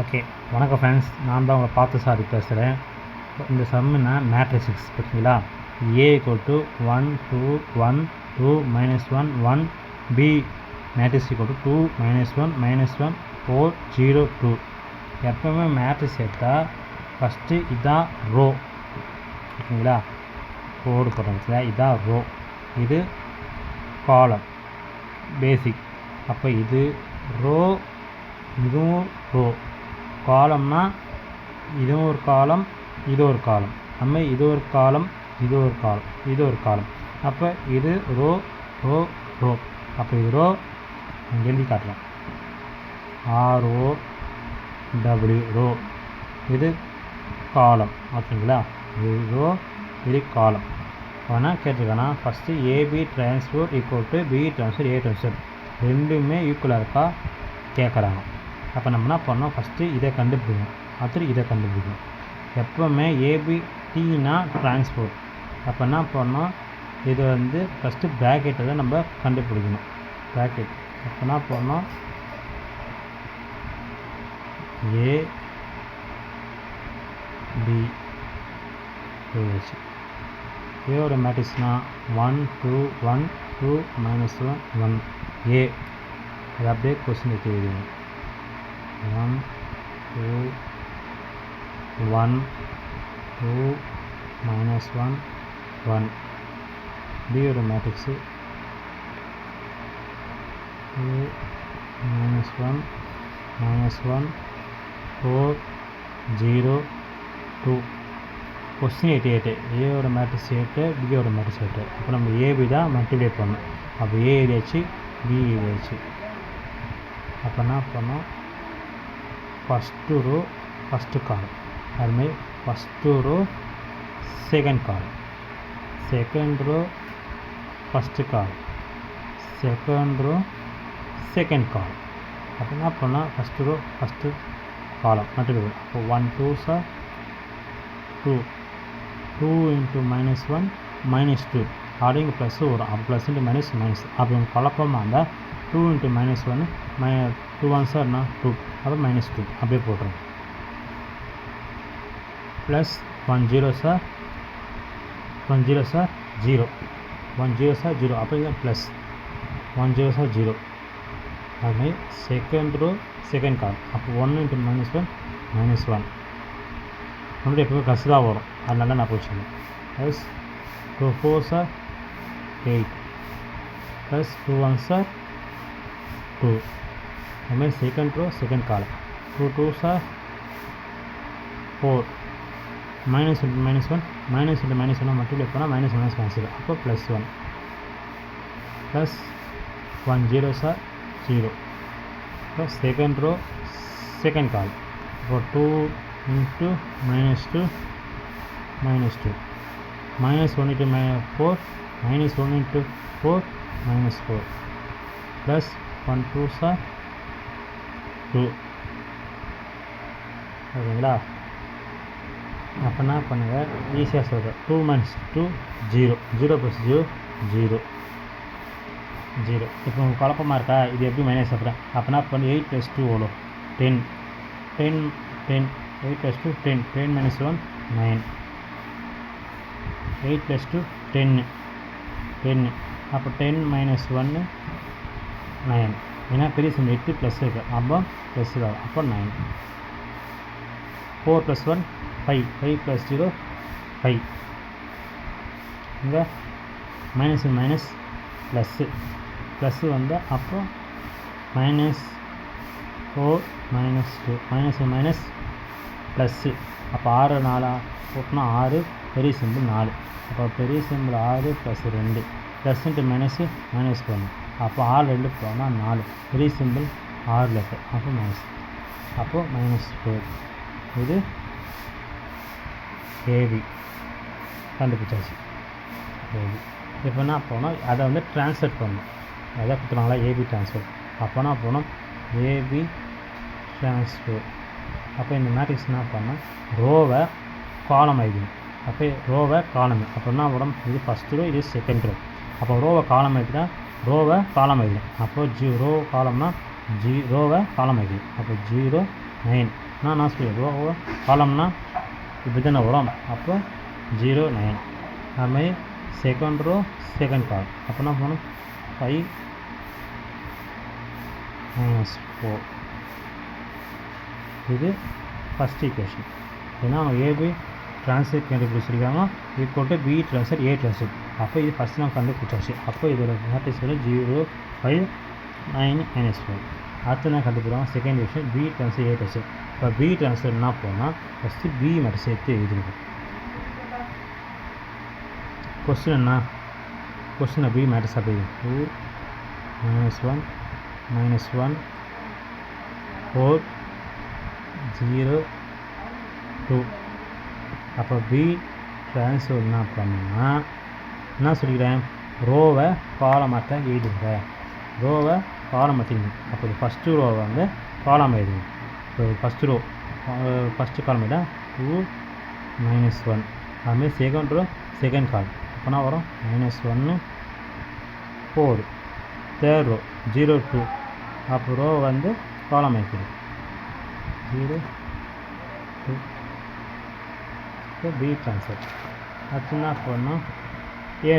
Okay, வணக்கம் friends. நான் தான் உங்களை பார்த்து சாரி பேசுகிறேன். இந்த சம்முன்னா மேட்ரிக்ஸ் ஓகேங்களா. A = 1 2 1 2 -1 1 B matrix = 2 -1 -1 4 0 2. எப்போவுமே மேட்ரிக்ஸ் எடுத்தால் ஃபஸ்ட்டு இதான் ரோ ஓகேங்களா. கோடு போடுறோம், இதான் ரோ, இது காலம் பேசிக். அப்போ இது ரோ, இதுவும் ரோ. காலம்னா இதுவும் ஒரு காலம், இது ஒரு காலம். நம்ம இது ஒரு காலம், இது ஒரு காலம், இது ஒரு காலம். அப்போ இது ரோ ரோ ரோ. அப்போ இது ரோ எழுதி காட்டலாம், ROW ரோ. இது காலம் ஓகேங்களா. இது ரோ, இது காலம். ஆனால் கேட்டிருக்கேன்னா first AB transpose = B transpose A transpose ரெண்டுமே ஈக்குவலாக இருக்கா கேட்குறாங்க. அப்போ நம்ம என்ன பண்ணோம், ஃபஸ்ட்டு இதை கண்டுபிடிக்கணும், அடுத்து இதை கண்டுபிடிக்கணும். எப்போவுமே ABTனா டிரான்ஸ்போஸ். அப்போ என்ன பண்ணோம், இது ஃபஸ்ட்டு ப்ராக்கெட்டை தான் நம்ம கண்டுபிடிக்கணும், ப்ராக்கெட். அப்போ என்ன பண்ணோம், AB ஏயோட மேட்ரிக்ஸ்னால் 1 2 1 2 -1 1 A. அது அப்படியே கொஸ்டின் எழுதிடுங்க, 1 2 1 2 -1 1. பியோட மேட்ரிக்ஸு 2 -1 -1 4 0 2. கொஸ்டின் 88. ஏயோட மேட்ரிக்ஸ் 8, பியோட மேட்ரிக்ஸ் 8. அப்போ நம்ம AB தான் மல்டிப்ளை பண்ணணும். அப்போ A எழுதியாச்சு, B எழுதியாச்சு. அப்போ என்ன பண்ணோம், ஃபஸ்ட்டு ரோ ஃபஸ்ட்டு காலம், அதுமாதிரி first row second column, second row first column, second row second column. அப்போ என்ன பண்ணால் ஃபஸ்ட்டு ரோ ஃபஸ்ட்டு காலம் மட்டும். அப்போ 1 2 சார் 2 2 × -1 -2 அப்படி இங்கே ப்ளஸ்ஸு வரும். அப்போ ப்ளஸ் இன்ட்டு மைனஸ் மைனஸ். அப்படி உங்களுக்கு குழப்பமாக இருந்தால் 2 × -1 2 1 சார்னா 2, அப்போ -2 அப்படியே போட்டுருங்க. ப்ளஸ் 1 0 சார் 1 0 சார் 0 1 0 சார் 0, அப்போ இங்கே ப்ளஸ் 1 0 சார் 0. அதுமாதிரி செகண்ட் ரோ செகண்ட் காலம். அப்போ 1 × -1 -1 நம்மளுடைய எப்போவுமே ப்ளஸ் தான் வரும், அதனால நான் போச்சுக்கேன். ப்ளஸ் 2 4 சார் 8 ப்ளஸ் 2 1 சார் 2. அதுமாதிரி செகண்ட் ரோ செகண்ட் காலம். 2 2 சார் 4 -1 -1 மட்டும் எப்போனா -1 கேன்சல். அப்போ +1 ப்ளஸ் 1 0 சார் 0. இப்போ செகண்ட் ரோ செகண்ட் காலம். இப்போ 2 × -2 -2 -1 × -4 -1 × 4 -4 ப்ளஸ் 1 2 சார் 2 ஓகேங்களா. அப்போ என்ன பண்ணுங்கள், ஈஸியாக சொல்கிறேன். 2 - 2 0 0 + 0 0 0. இப்போ உங்களுக்கு குழப்பமாக இருக்கா, இது எப்படி மைனஸ் அப்புறம். அப்போ என்ன பண்ணி 8 + 2 எவ்வளோ 10 10 10 8 + 2 10 10 - 1 9 8 + 2 10 10. அப்போ 10 - 1 9. ஏன்னா பெரிய சம் 8 ப்ளஸ் இருக்குது, அப்போ ப்ளஸ் தான், அப்போ 9. 4 + 1 5 5 + 0 5. இங்கே மைனஸ் மைனஸ் ப்ளஸ்ஸு ப்ளஸ்ஸு வந்தால் அப்போ -4 -2 மைனஸ் மைனஸ் ப்ளஸ்ஸு. அப்போ 6 4 போட்டோம்னா 6, பெரிய சிம்பிள் 4. அப்போ பெரிய simple 6 + 2 plus into minus minus பண்ணணும். அப்போ 6 2 போனால் 4, பெரிய சிம்பிள் 6 லெட்டர், அப்போ மைனஸ். அப்போது -4. இது AB கண்டுபிடிச்சாச்சு. AB இப்போ என்ன போனோம், அதை ட்ரான்ஸ்ஃபர் பண்ணணும். எதை கொடுத்துருவாங்களா, AB ட்ரான்ஸ்ஃபர். அப்போ என்ன போனோம், AB ட்ரான்ஸ்ஃபர். அப்போ இந்த மேட்ரிக்ஸ் என்ன பண்ணால் ரோவை காலம் ஆகிடும். அப்போ ரோவை காலம். அப்போ என்ன வரும், இது ஃபஸ்ட்டு ரோ, இது செகண்ட் ரோ. அப்போ ரோவை காலம் ஆகிட்டா ரோவை காலம் ஆகிடும். அப்போது ரோ காலம்னா ரோவை காலம் ஆகிடும். அப்போ 0 9 நான் சொல்லிடுவோம் காலம்னா இப்படி தானே வரும். அப்போ 0 9. அதுமாதிரி செகண்ட் ரோ செகண்ட் காலம். அப்போ என்ன பண்ணணும் 5 - 4. இது ஃபஸ்ட் ஈக்குவேஷன். ஏன்னா அவங்க ஏபி ட்ரான்ஸ்லேட் கண்டுபிடிச்சிருக்காங்க equal to B translate A translate. அப்போ இது ஃபஸ்ட் நம்ம கண்டுபிடிச்சாச்சு. அப்போ இதோட மேட்ரிக்ஸ் 0 5 9 -4. அடுத்து நான் கண்டுபிடிக்கிறோம் second equation B translate A translate. இப்போ பி ட்ரான்ஸ்லேட் என்ன போனால் ஃபஸ்ட்டு பி மட்டும் சேர்த்து எழுதிருக்கும். கொஸ்டின் பி மேட்ரிக்ஸ் அப்படி 2 -1 -1 4 0 2. அப்போ பி ட்ரான்ஸ்ஃபர் என்ன பண்ணா என்ன சொல்லிக்கிறேன், ரோவை காலமாக எழுதுங்க. ரோவை காலம் எழுதுங்க. அப்போ இது ஃபஸ்ட்டு ரோவை வந்து காலம் எழுதுங்க. இப்போ ஃபஸ்ட்டு ரோ ஃபஸ்ட்டு காலம் எழுதா 2 -1. அதுமாதிரி செகண்ட் ரோ செகண்ட் காலம். அப்போனா வரும் -1 4. Third row 0 2. அப்போ ரோ வந்து காலம் எழுதுது 0 2. B transfer. அடுத்து என்ன பண்ணணும் ஏ